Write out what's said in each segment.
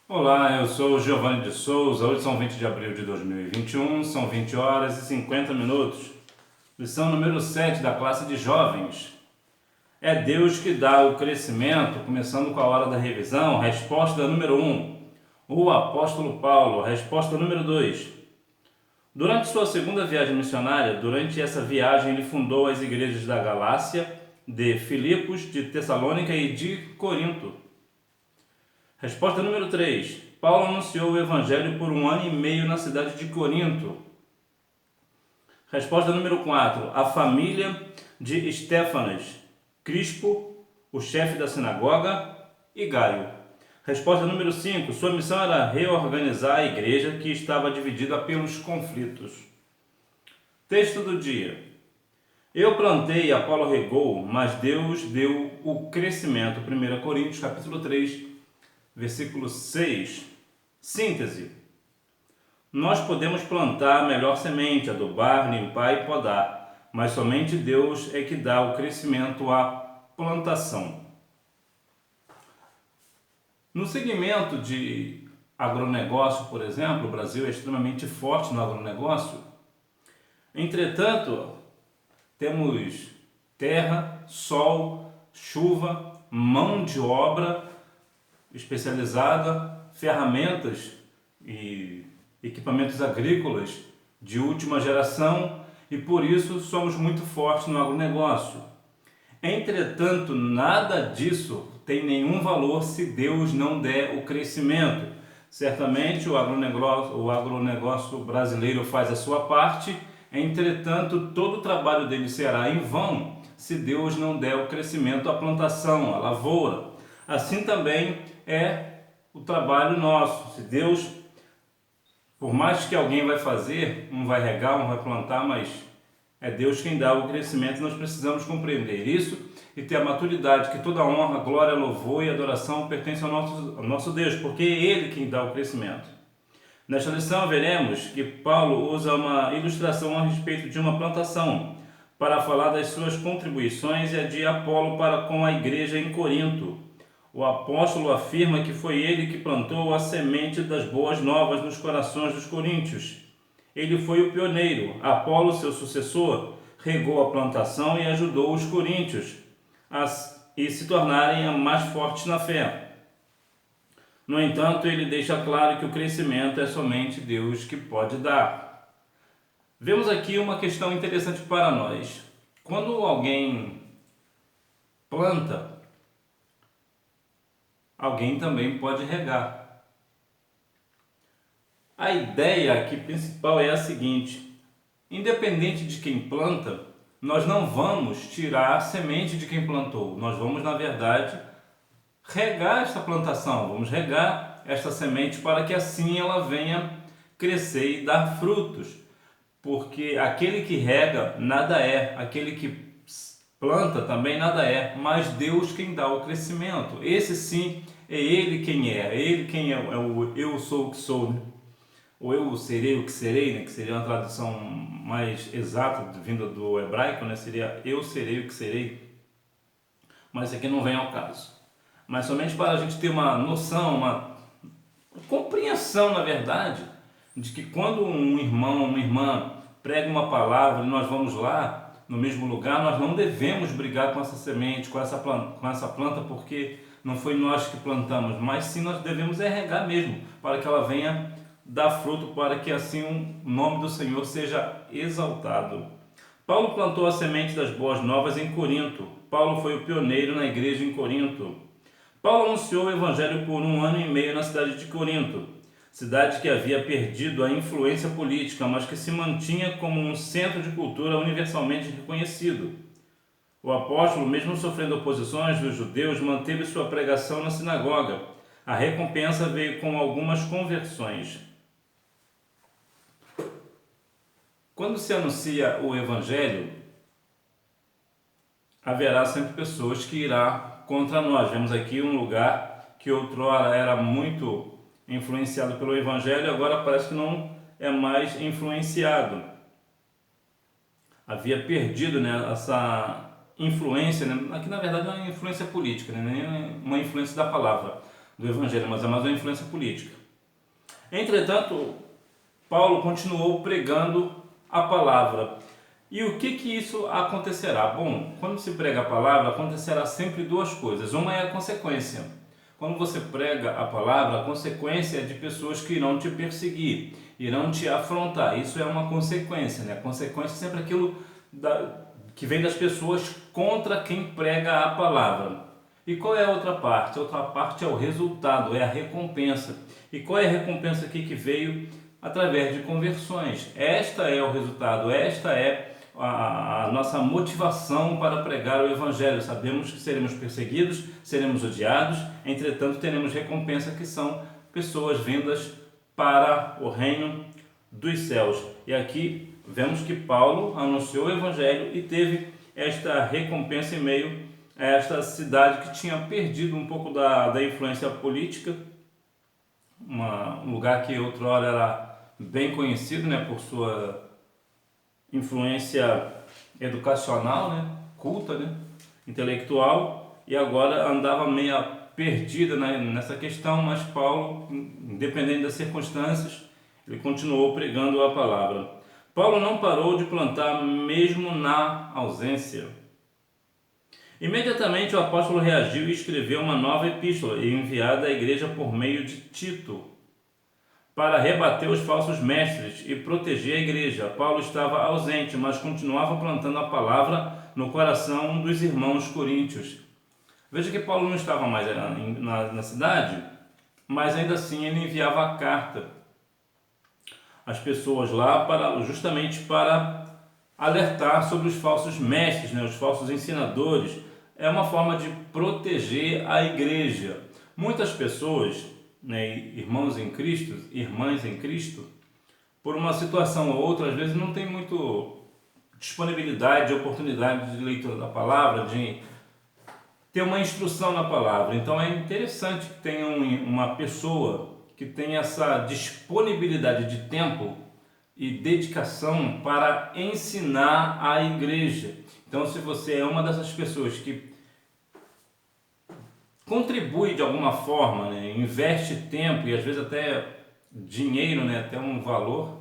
Olá, eu sou o Giovanni de Souza. Hoje são 20 de abril de 2021, são 20 horas e 50 minutos. Lição número 7 da classe de jovens. É Deus que dá o crescimento, começando com a hora da revisão. Resposta número 1. O apóstolo Paulo. Resposta número 2. Durante sua segunda viagem missionária, durante essa viagem ele fundou as igrejas da Galácia, de Filipos, de Tessalônica e de Corinto. Resposta número 3. Paulo anunciou o evangelho por 1 ano e meio na cidade de Corinto. Resposta número 4. A família de Estéfanas, Crispo, o chefe da sinagoga, e Gaio. Resposta número 5. Sua missão era reorganizar a igreja que estava dividida pelos conflitos. Texto do dia. Eu plantei e Apolo regou, mas Deus deu o crescimento. 1 Coríntios capítulo 3, versículo 6. Síntese. Nós podemos plantar a melhor semente, adubar, limpar e podar, mas somente Deus é que dá o crescimento à plantação. No segmento de agronegócio, por exemplo, o Brasil é extremamente forte no agronegócio. Entretanto, temos terra, sol, chuva, mão de obra especializada, ferramentas e equipamentos agrícolas de última geração e por isso somos muito fortes no agronegócio. Entretanto, nada disso tem nenhum valor se Deus não der o crescimento. Certamente o agronegócio brasileiro faz a sua parte, entretanto todo o trabalho dele será em vão se Deus não der o crescimento à plantação, à lavoura. Assim também é o trabalho nosso. Se Deus, por mais que alguém vai fazer, um vai regar, um vai plantar, mas é Deus quem dá o crescimento. Nós precisamos compreender isso e ter a maturidade que toda honra, glória, louvor e adoração pertence ao nosso Deus, porque é Ele quem dá o crescimento. Nesta lição veremos que Paulo usa uma ilustração a respeito de uma plantação para falar das suas contribuições e a de Apolo para com a igreja em Corinto. O apóstolo afirma que foi ele que plantou a semente das boas novas nos corações dos coríntios. Ele foi o pioneiro. Apolo, seu sucessor, regou a plantação e ajudou os coríntios a se tornarem mais fortes na fé. No entanto, ele deixa claro que o crescimento é somente Deus que pode dar. Vemos aqui uma questão interessante para nós. Quando alguém planta, alguém também pode regar. A ideia aqui principal é a seguinte: independente de quem planta, nós não vamos tirar a semente de quem plantou. Nós vamos, na verdade, regar esta plantação, vamos regar esta semente para que assim ela venha crescer e dar frutos. Porque aquele que rega nada é, aquele que planta também nada é, mas Deus quem dá o crescimento. Esse sim é Ele quem é Ele quem é o eu sou o que sou, né? Ou eu serei o que serei, né? Que seria uma tradução mais exata vinda do hebraico, né? Seria eu serei o que serei, mas isso aqui não vem ao caso. Mas somente para a gente ter uma noção, uma compreensão, na verdade, de que quando um irmão, uma irmã prega uma palavra e nós vamos lá no mesmo lugar, nós não devemos brigar com essa semente, com essa planta, porque não foi nós que plantamos, mas sim nós devemos regar mesmo, para que ela venha dar fruto, para que assim o nome do Senhor seja exaltado. Paulo plantou a semente das boas novas em Corinto. Paulo foi o pioneiro na igreja em Corinto. Paulo anunciou o evangelho por 1 ano e meio na cidade de Corinto, cidade que havia perdido a influência política, mas que se mantinha como um centro de cultura universalmente reconhecido. O apóstolo, mesmo sofrendo oposições dos judeus, manteve sua pregação na sinagoga. A recompensa veio com algumas conversões. Quando se anuncia o evangelho, haverá sempre pessoas que irão contra nós. Vemos aqui um lugar que outrora era muito influenciado pelo evangelho, agora parece que não é mais influenciado. Havia perdido, né, essa influência, né? Aqui na verdade é uma influência política, né? Nem uma influência da palavra, do evangelho, mas é mais uma influência política. Entretanto, Paulo continuou pregando a palavra. E o que isso acontecerá? Bom, quando se prega a palavra, acontecerá sempre duas coisas. Uma é a consequência. Quando você prega a palavra, a consequência é de pessoas que irão te perseguir, irão te afrontar. Isso é uma consequência, né? A consequência é sempre aquilo que vem das pessoas contra quem prega a palavra. E qual é a outra parte? A outra parte é o resultado, é a recompensa. E qual é a recompensa aqui que veio? Através de conversões. Esta é o resultado, esta é a nossa motivação para pregar o Evangelho. Sabemos que seremos perseguidos, seremos odiados, entretanto teremos recompensa, que são pessoas vindas para o reino dos céus. E aqui vemos que Paulo anunciou o Evangelho e teve esta recompensa em meio a esta cidade que tinha perdido um pouco da influência política, um lugar que outrora era bem conhecido, né, por sua influência educacional, né, culta, né, intelectual, e agora andava meio perdida, né, nessa questão, mas Paulo, independente das circunstâncias, ele continuou pregando a palavra. Paulo não parou de plantar mesmo na ausência. Imediatamente o apóstolo reagiu e escreveu uma nova epístola enviada à igreja por meio de Tito, para rebater os falsos mestres e proteger a igreja. Paulo estava ausente, mas continuava plantando a palavra no coração dos irmãos coríntios. Veja que Paulo não estava mais na cidade, mas ainda assim ele enviava a carta às pessoas lá justamente para alertar sobre os falsos mestres, né, os falsos ensinadores. É uma forma de proteger a igreja. Muitas pessoas, né, irmãos em Cristo, irmãs em Cristo, por uma situação ou outra, às vezes não tem muito disponibilidade, oportunidade de leitura da palavra, de ter uma instrução na palavra. Então é interessante que tenha uma pessoa que tenha essa disponibilidade de tempo e dedicação para ensinar a igreja. Então, se você é uma dessas pessoas que contribui de alguma forma, né, investe tempo e às vezes até dinheiro, né, até um valor,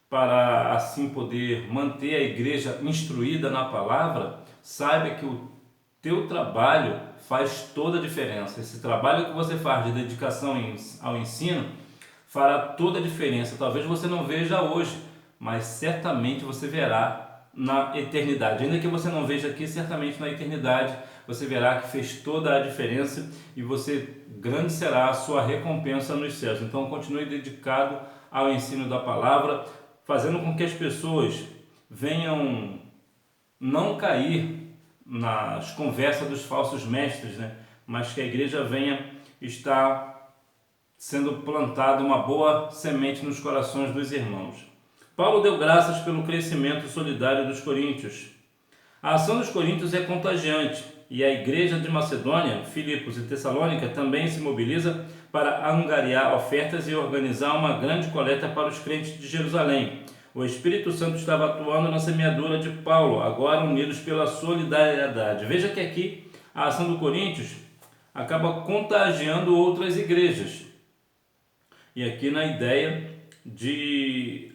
para assim poder manter a igreja instruída na palavra, saiba que o teu trabalho faz toda a diferença. Esse trabalho que você faz de dedicação ao ensino fará toda a diferença. Talvez você não veja hoje, mas certamente você verá na eternidade. Ainda que você não veja aqui, certamente na eternidade você verá que fez toda a diferença e grande será a sua recompensa nos céus. Então continue dedicado ao ensino da palavra, fazendo com que as pessoas venham não cair nas conversas dos falsos mestres, né? Mas que a igreja venha estar sendo plantada uma boa semente nos corações dos irmãos. Paulo deu graças pelo crescimento solidário dos coríntios. A ação dos coríntios é contagiante e a igreja de Macedônia, Filipos e Tessalônica também se mobiliza para angariar ofertas e organizar uma grande coleta para os crentes de Jerusalém. O Espírito Santo estava atuando na semeadura de Paulo, agora unidos pela solidariedade. Veja que aqui a ação do Coríntios acaba contagiando outras igrejas. E aqui na ideia de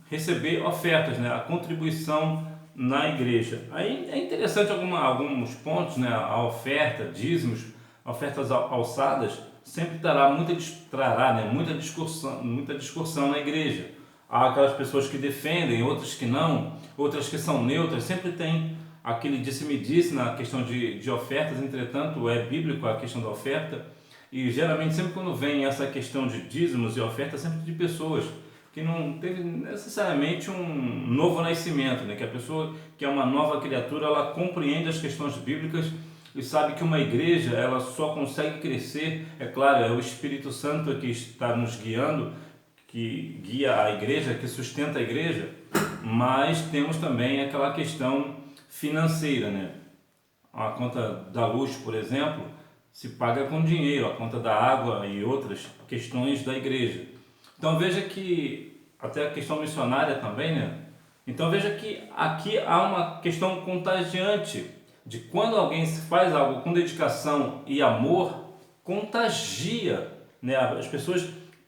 receber ofertas, né? A contribuição na igreja. Aí é interessante alguns pontos, né? A oferta, dízimos, ofertas alçadas, sempre trará muita discussão na igreja. Há aquelas pessoas que defendem, outras que não, outras que são neutras, sempre tem aquele disse-me-disse na questão de ofertas, entretanto é bíblico a questão da oferta, e geralmente sempre quando vem essa questão de dízimos e ofertas, sempre de pessoas que não teve necessariamente um novo nascimento, né? Que a pessoa que é uma nova criatura, ela compreende as questões bíblicas e sabe que uma igreja ela só consegue crescer, é claro, é o Espírito Santo que está nos guiando, que guia a igreja, que sustenta a igreja, mas temos também aquela questão financeira, né? A conta da luz, por exemplo, se paga com dinheiro, a conta da água e outras questões da igreja. Então veja que, até a questão missionária também, né? Então veja que aqui há uma questão contagiante de quando alguém faz algo com dedicação e amor, contagia, né? As pessoas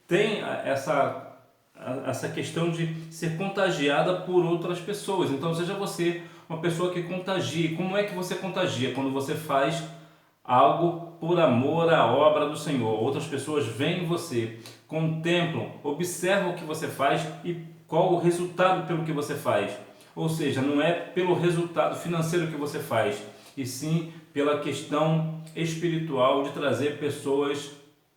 têm essa questão de ser contagiada por outras pessoas. Então seja você uma pessoa que contagie. Como é que você contagia? Quando você faz algo por amor à obra do Senhor. Outras pessoas veem você, contemplam, observam o que você faz e qual o resultado pelo que você faz. Ou seja, não é pelo resultado financeiro que você faz, e sim pela questão espiritual de trazer pessoas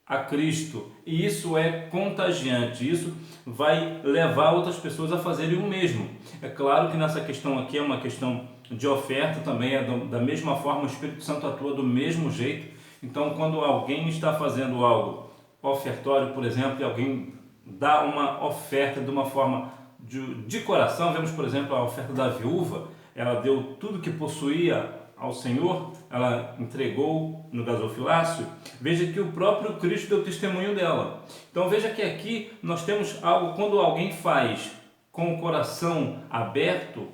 a Cristo. E isso é contagiante, isso vai levar outras pessoas a fazerem o mesmo. É claro que nessa questão aqui é uma questão de oferta também, da mesma forma o Espírito Santo atua do mesmo jeito. Então, quando alguém está fazendo algo ofertório, por exemplo, e alguém dá uma oferta de uma forma de coração, vemos, por exemplo, a oferta da viúva, ela deu tudo que possuía ao Senhor, ela entregou no gasofilácio. Veja que o próprio Cristo deu testemunho dela. Então veja que aqui nós temos algo, quando alguém faz com o coração aberto,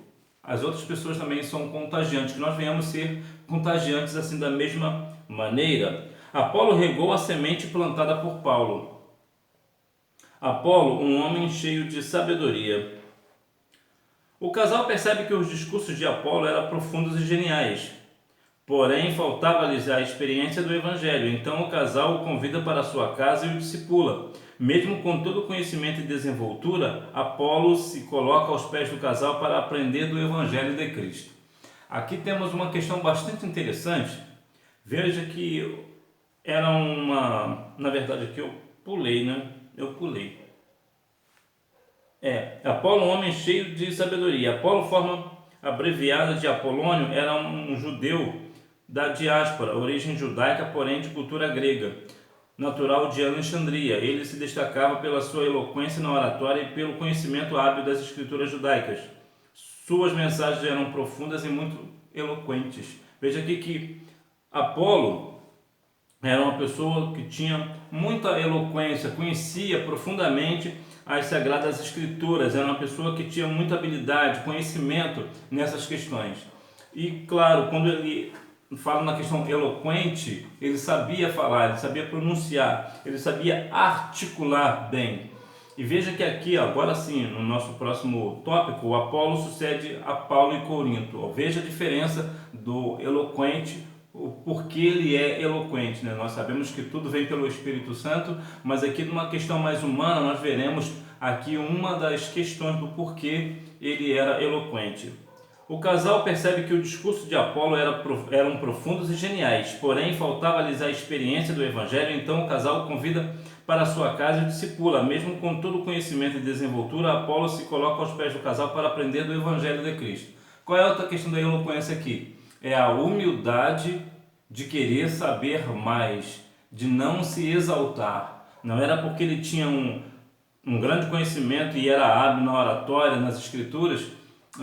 as outras pessoas também são contagiantes, que nós venhamos ser contagiantes assim da mesma maneira. Apolo regou a semente plantada por Paulo. Apolo, um homem cheio de sabedoria. O casal percebe que os discursos de Apolo eram profundos e geniais, porém faltava-lhes a experiência do Evangelho. Então o casal o convida para sua casa e o discipula. Mesmo com todo o conhecimento e desenvoltura, Apolo se coloca aos pés do casal para aprender do Evangelho de Cristo. Aqui temos uma questão bastante interessante. Veja que era na verdade aqui eu pulei, né? Apolo, um homem cheio de sabedoria. Apolo, forma abreviada de Apolônio, era um judeu da diáspora, origem judaica, porém de cultura grega, natural de Alexandria. Ele se destacava pela sua eloquência na oratória e pelo conhecimento hábil das escrituras judaicas. Suas mensagens eram profundas e muito eloquentes. Veja aqui que Apolo era uma pessoa que tinha muita eloquência, conhecia profundamente as Sagradas Escrituras, era uma pessoa que tinha muita habilidade, conhecimento nessas questões. E claro, quando ele fala na questão eloquente, ele sabia falar, ele sabia pronunciar, ele sabia articular bem. E veja que aqui, agora sim, no nosso próximo tópico, o Apolo sucede a Paulo em Corinto. Veja a diferença do eloquente, o porquê ele é eloquente, né? Nós sabemos que tudo vem pelo Espírito Santo, mas aqui numa questão mais humana nós veremos aqui uma das questões do porquê ele era eloquente. O casal percebe que o discurso de Apolo eram profundos e geniais, porém faltava-lhes a experiência do Evangelho. Então o casal o convida para sua casa e o discipula. Mesmo com todo o conhecimento e desenvoltura, Apolo se coloca aos pés do casal para aprender do Evangelho de Cristo. Qual é a outra questão da eloquência aqui? É a humildade de querer saber mais, de não se exaltar. Não era porque ele tinha um grande conhecimento e era hábil na oratória, nas escrituras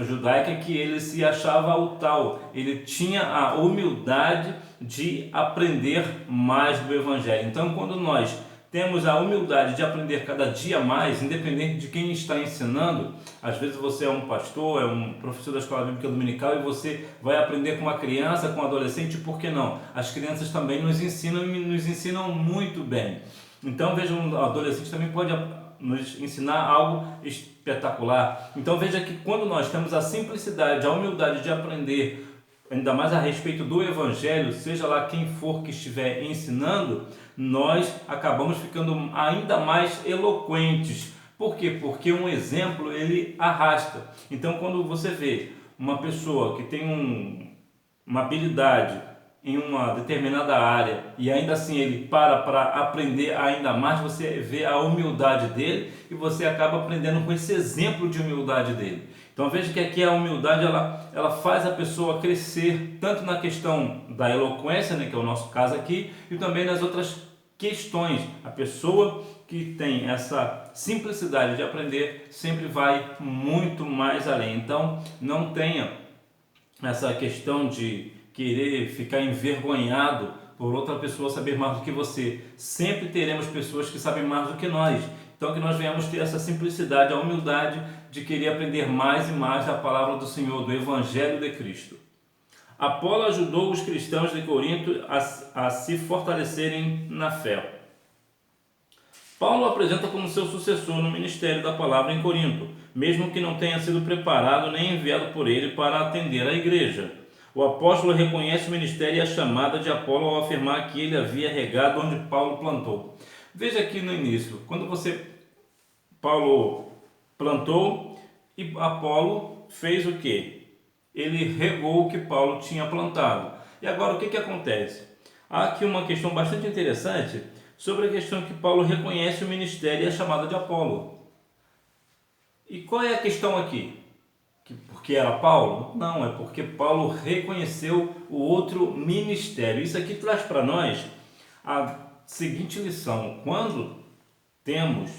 judaica, que ele se achava o tal. Ele tinha a humildade de aprender mais do Evangelho. Então, quando nós temos a humildade de aprender cada dia mais, independente de quem está ensinando, às vezes você é um pastor, é um professor da escola bíblica dominical e você vai aprender com uma criança, com um adolescente, por que não? As crianças também nos ensinam e nos ensinam muito bem. Então veja, um adolescente também pode nos ensinar algo espetacular. Então veja que quando nós temos a simplicidade, a humildade de aprender, ainda mais a respeito do Evangelho, seja lá quem for que estiver ensinando, nós acabamos ficando ainda mais eloquentes. Por quê? Porque um exemplo ele arrasta. Então quando você vê uma pessoa que tem uma habilidade em uma determinada área e ainda assim ele para aprender ainda mais, você vê a humildade dele e você acaba aprendendo com esse exemplo de humildade dele. Então veja que aqui a humildade ela faz a pessoa crescer tanto na questão da eloquência, né, que é o nosso caso aqui, e também nas outras questões. A pessoa que tem essa simplicidade de aprender sempre vai muito mais além. Então não tenha essa questão de querer ficar envergonhado por outra pessoa saber mais do que você. Sempre teremos pessoas que sabem mais do que nós. Então que nós venhamos ter essa simplicidade, a humildade de querer aprender mais e mais da palavra do Senhor, do Evangelho de Cristo. Apolo ajudou os cristãos de Corinto a se fortalecerem na fé. Paulo apresenta como seu sucessor no ministério da palavra em Corinto, mesmo que não tenha sido preparado nem enviado por ele para atender a igreja. O apóstolo reconhece o ministério e a chamada de Apolo ao afirmar que ele havia regado onde Paulo plantou. Veja aqui no início, quando Paulo plantou e Apolo fez o quê? Ele regou o que Paulo tinha plantado. E agora o que acontece? Há aqui uma questão bastante interessante sobre a questão que Paulo reconhece o ministério e a chamada de Apolo. E qual é a questão aqui? Porque era Paulo? Não, é porque Paulo reconheceu o outro ministério. Isso aqui traz para nós a seguinte lição: quando temos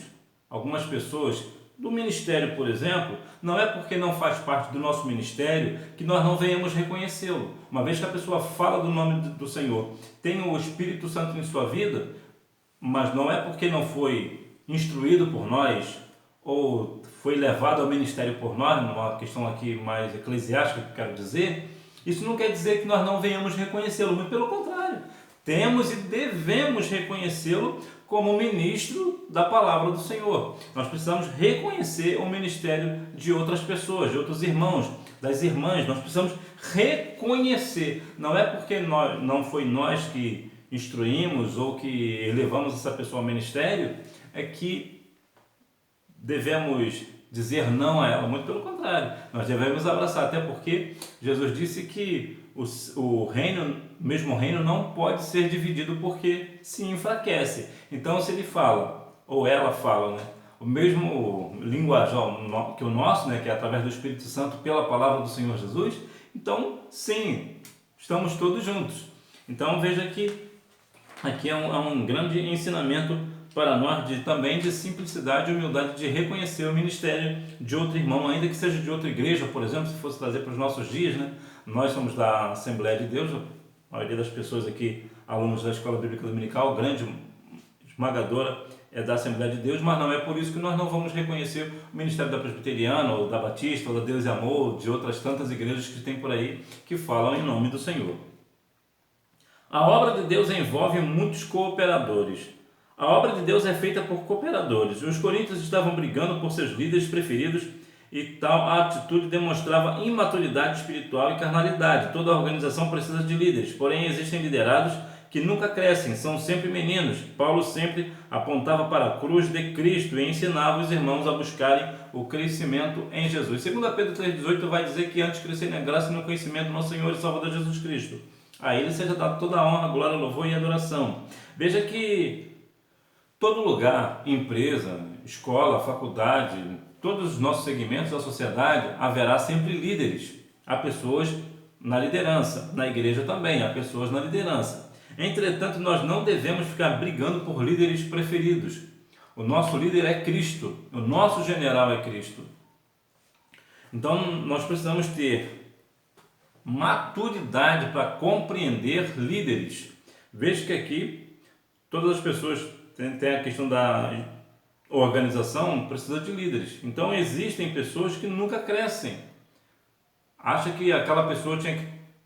algumas pessoas do ministério, por exemplo, não é porque não faz parte do nosso ministério que nós não venhamos reconhecê-lo. Uma vez que a pessoa fala do nome do Senhor, tem o Espírito Santo em sua vida, mas não é porque não foi instruído por nós ou foi levado ao ministério por nós, numa questão aqui mais eclesiástica que eu quero dizer, isso não quer dizer que nós não venhamos reconhecê-lo, mas pelo contrário, temos e devemos reconhecê-lo como ministro da palavra do Senhor. Nós precisamos reconhecer o ministério de outras pessoas, de outros irmãos, das irmãs. Nós precisamos reconhecer. Não é porque não foi nós que instruímos ou que elevamos essa pessoa ao ministério, é que devemos dizer não a ela. Muito pelo contrário, nós devemos abraçar, até porque Jesus disse que o reino, mesmo reino, não pode ser dividido porque se enfraquece. Então, se ele fala, ou ela fala, né, o mesmo linguajar que o nosso, né, que é através do Espírito Santo, pela palavra do Senhor Jesus, então, sim, estamos todos juntos. Então, veja que aqui é um grande ensinamento para nós também de simplicidade e humildade, de reconhecer o ministério de outro irmão, ainda que seja de outra igreja, por exemplo, se fosse trazer para os nossos dias, né? Nós somos da Assembleia de Deus, a maioria das pessoas aqui, alunos da Escola Bíblica Dominical, grande, esmagadora, é da Assembleia de Deus, mas não é por isso que nós não vamos reconhecer o ministério da Presbiteriana, ou da Batista, ou da Deus e Amor, de outras tantas igrejas que tem por aí, que falam em nome do Senhor. A obra de Deus envolve muitos cooperadores. A obra de Deus é feita por cooperadores. Os coríntios estavam brigando por seus líderes preferidos e tal atitude demonstrava imaturidade espiritual e carnalidade. Toda organização precisa de líderes, porém existem liderados que nunca crescem, são sempre meninos. Paulo sempre apontava para a cruz de Cristo e ensinava os irmãos a buscarem o crescimento em Jesus. 2 Pedro 3,18 vai dizer que antes crescer na graça e no conhecimento do nosso Senhor e Salvador Jesus Cristo. A Ele seja dado toda a honra, glória, louvor e adoração. Veja que todo lugar, empresa, escola, faculdade, todos os nossos segmentos da sociedade, haverá sempre líderes. Há pessoas na liderança, na igreja também, há pessoas na liderança. Entretanto, nós não devemos ficar brigando por líderes preferidos. O nosso líder é Cristo, o nosso general é Cristo. Então, nós precisamos ter maturidade para compreender líderes. Veja que aqui todas as pessoas têm a questão da organização, precisa de líderes. Então existem pessoas que nunca crescem. Acha que aquela pessoa tinha que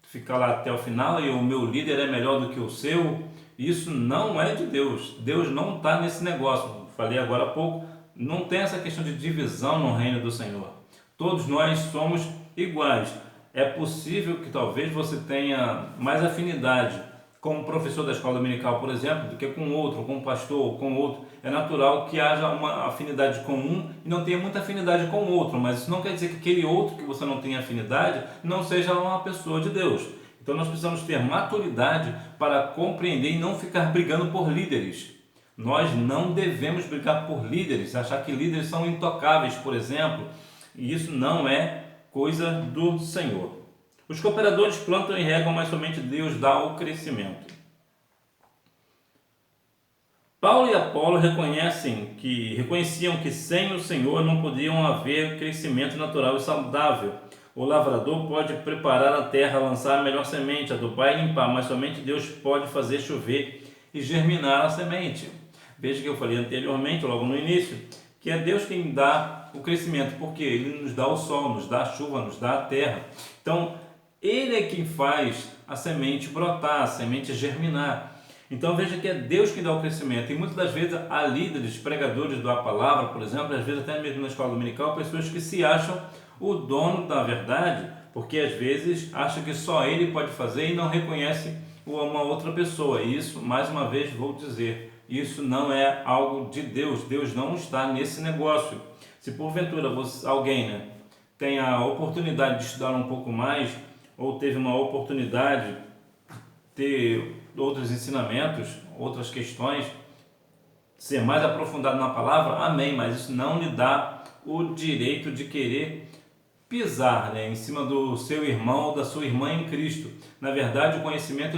ficar lá até o final e o meu líder é melhor do que o seu. Isso não é de Deus. Deus não está nesse negócio. Falei agora há pouco, não tem essa questão de divisão no reino do Senhor. Todos nós somos iguais. É possível que talvez você tenha mais afinidade com um professor da escola dominical, por exemplo, do que com outro, com um pastor, ou com outro. É natural que haja uma afinidade com um e não tenha muita afinidade com o outro, mas isso não quer dizer que aquele outro que você não tem afinidade não seja uma pessoa de Deus. Então nós precisamos ter maturidade para compreender e não ficar brigando por líderes. Nós não devemos brigar por líderes, achar que líderes são intocáveis, por exemplo, e isso não é coisa do Senhor. Os cooperadores plantam e regam, mas somente Deus dá o crescimento. Paulo e Apolo reconheciam que sem o Senhor não podiam haver crescimento natural e saudável. O lavrador pode preparar a terra, lançar a melhor semente, adubar e limpar, mas somente Deus pode fazer chover e germinar a semente. Veja que eu falei anteriormente, logo no início, que é Deus quem dá o crescimento, porque Ele nos dá o sol, nos dá a chuva, nos dá a terra. Então, Ele é quem faz a semente brotar, a semente germinar. Então veja que é Deus que dá o crescimento. E muitas das vezes há líderes, pregadores da palavra, por exemplo, às vezes até mesmo na escola dominical, pessoas que se acham o dono da verdade, porque às vezes acham que só ele pode fazer e não reconhece uma outra pessoa. E isso, mais uma vez, vou dizer, isso não é algo de Deus. Deus não está nesse negócio. Se porventura alguém tem a oportunidade de estudar um pouco mais, ou teve uma oportunidade de ter outros ensinamentos, outras questões, ser mais aprofundado na palavra, amém, mas isso não lhe dá o direito de querer pisar em cima do seu irmão ou da sua irmã em Cristo. Na verdade, o conhecimento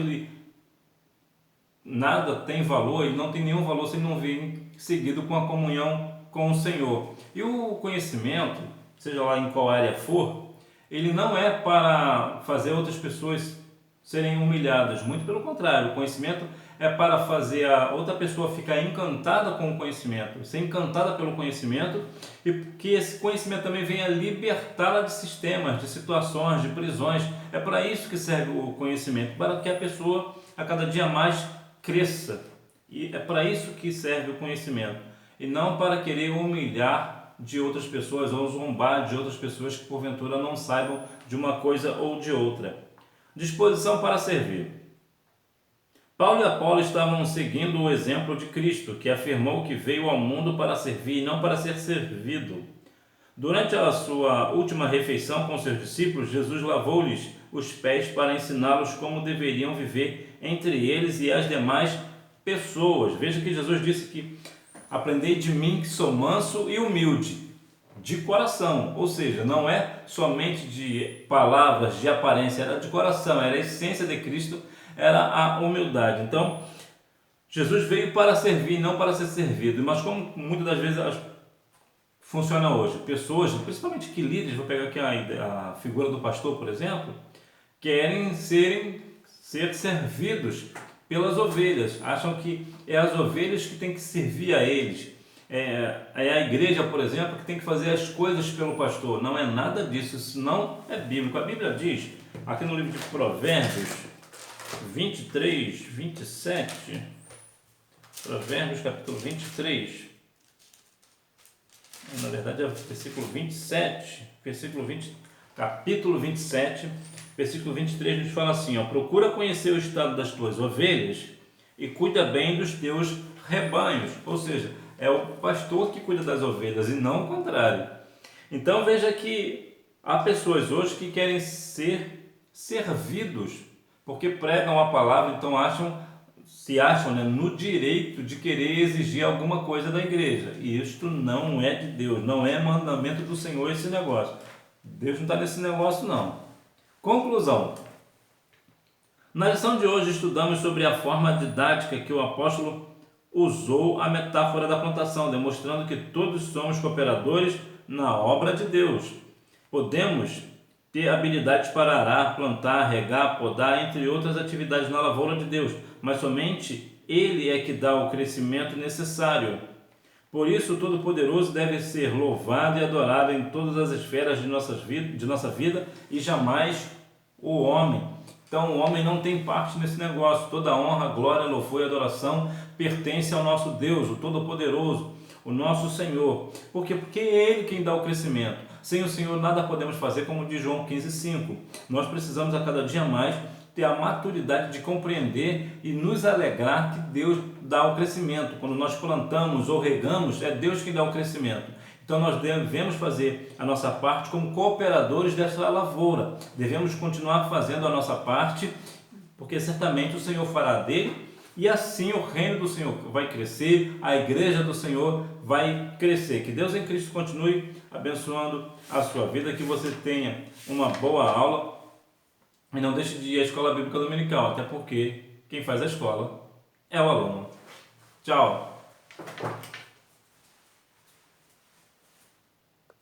nada tem valor, ele não tem nenhum valor se ele não vir seguido com a comunhão com o Senhor. E o conhecimento, seja lá em qual área for, ele não é para fazer outras pessoas serem humilhadas, muito pelo contrário, o conhecimento é para fazer a outra pessoa ficar encantada com o conhecimento, ser encantada pelo conhecimento, e que esse conhecimento também venha libertá-la de sistemas, de situações, de prisões. É para isso que serve o conhecimento, para que a pessoa a cada dia mais cresça. E é para isso que serve o conhecimento, e não para querer humilhar de outras pessoas ou zombar de outras pessoas que porventura não saibam de uma coisa ou de outra. Disposição para servir. Paulo e Apolo estavam seguindo o exemplo de Cristo, que afirmou que veio ao mundo para servir e não para ser servido. Durante a sua última refeição com seus discípulos, Jesus lavou-lhes os pés para ensiná-los como deveriam viver entre eles e as demais pessoas. Veja que Jesus disse que aprendei de mim que sou manso e humilde de coração, ou seja, não é somente de palavras, de aparência, era de coração, era a essência de Cristo, era a humildade. Então, Jesus veio para servir, não para ser servido. Mas como muitas das vezes funciona hoje, pessoas, principalmente que líderes, vou pegar aqui a figura do pastor, por exemplo, querem ser servidos pelas ovelhas, acham que é as ovelhas que têm que servir a eles. É a igreja, por exemplo, que tem que fazer as coisas pelo pastor. Não é nada disso, isso não é bíblico. A Bíblia diz, aqui no livro de Provérbios 23, 27, Provérbios capítulo 23, na verdade é versículo 27, capítulo 27, versículo 23 nos fala assim, procura conhecer o estado das tuas ovelhas e cuida bem dos teus rebanhos, ou seja, é o pastor que cuida das ovelhas e não o contrário. Então veja que há pessoas hoje que querem ser servidos, porque pregam a palavra, então se acham no direito de querer exigir alguma coisa da igreja. E isto não é de Deus, não é mandamento do Senhor esse negócio. Deus não está nesse negócio não. Conclusão. Na lição de hoje estudamos sobre a forma didática que o apóstolo usou a metáfora da plantação, demonstrando que todos somos cooperadores na obra de Deus. Podemos ter habilidades para arar, plantar, regar, podar, entre outras atividades na lavoura de Deus, mas somente Ele é que dá o crescimento necessário. Por isso, o Todo-Poderoso deve ser louvado e adorado em todas as esferas de nossa vida e jamais o homem. Então o homem não tem parte nesse negócio. Toda honra, glória, louvor e adoração pertence ao nosso Deus, o Todo-Poderoso, o nosso Senhor. Por quê? Porque é Ele quem dá o crescimento. Sem o Senhor nada podemos fazer, como diz João 15,5. Nós precisamos a cada dia mais ter a maturidade de compreender e nos alegrar que Deus dá o crescimento. Quando nós plantamos ou regamos, é Deus que dá o crescimento. Então nós devemos fazer a nossa parte como cooperadores dessa lavoura. Devemos continuar fazendo a nossa parte, porque certamente o Senhor fará dele, e assim o reino do Senhor vai crescer, a igreja do Senhor vai crescer. Que Deus em Cristo continue abençoando a sua vida, que você tenha uma boa aula e não deixe de ir à escola bíblica dominical, até porque quem faz a escola é o aluno. Tchau!